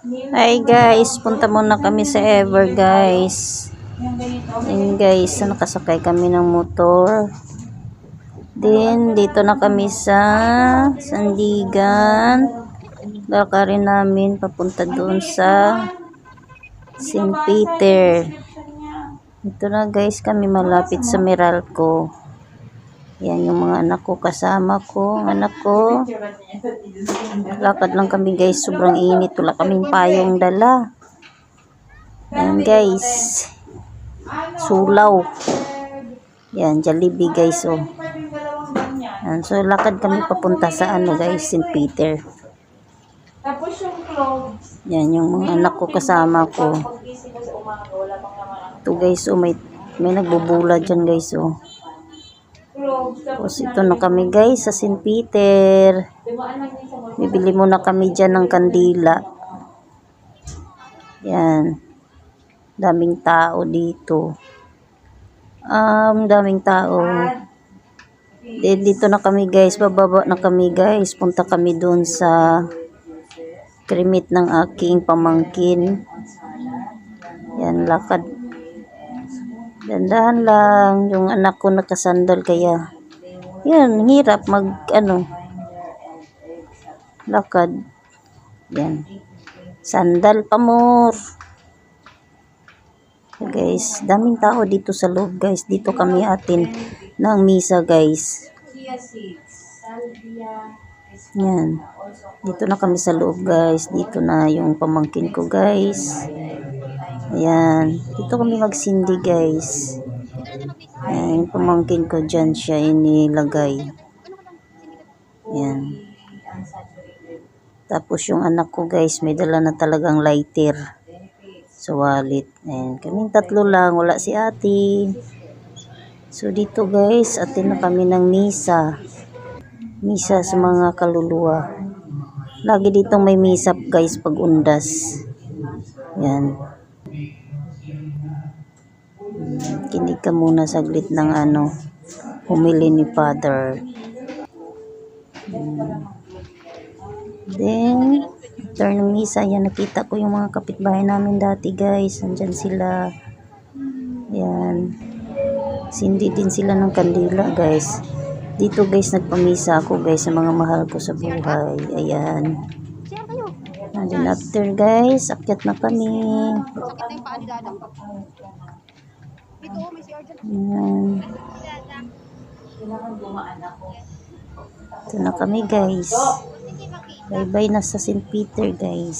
Hi guys, punta muna kami sa Ever guys. Ayan guys, nakasakay kami ng motor. Then dito na kami sa Sandigan. Lakarin namin papunta doon sa St. Peter. Ito na guys, kami malapit sa Meralco. Yan yung mga anak ko, kasama ko, anak ko. Lakad lang kami guys, sobrang init, wala kaming payong dala. Yan guys, sulaw. Yan, Jollibee guys, oh. Yan, so lakad kami papunta sa ano guys, St. Peter. Yan yung mga anak ko, kasama ko. Ito guys, oh, may nagbubula dyan guys, oh. Tapos ito na kami guys sa St. Peter. Bibili muna kami dyan ng kandila. Yan. Daming tao dito. Daming tao. Dito na kami guys. Bababa na kami guys. Punta kami doon sa krimit ng aking pamangkin. Yan, lakad. Dandahan lang, yung anak ko nakasandal kaya yan, hirap lakad. Yan, sandal pa more. Guys, daming tao dito sa loob guys. Dito kami atin ng misa guys. Yan, dito na kami sa loob guys. Dito na yung pamangkin ko guys. Ayan, dito kami magsindi guys. Ayan, yung pamangkin ko dyan siya inilagay. Ayan. Tapos yung anak ko guys, may dala na talagang lighter sa wallet. Ayan, kaming tatlo lang, wala si ate. So dito guys, atin na kami ng misa. Misa sa mga kaluluwa. Lagi ditong may misa guys pag undas. Ayan. Kinig ka muna saglit ng humili ni Father. Then after ng misa, yan, nakita ko yung mga kapitbahay namin dati guys. Andyan sila. Yan, sindi din sila ng kandila guys. Dito guys, nagpamisa ako guys sa mga mahal ko sa buhay. Ayan. And then after guys, akyat na kami. Ayan. Ito na kami guys. Bye bye na sa St. Peter guys.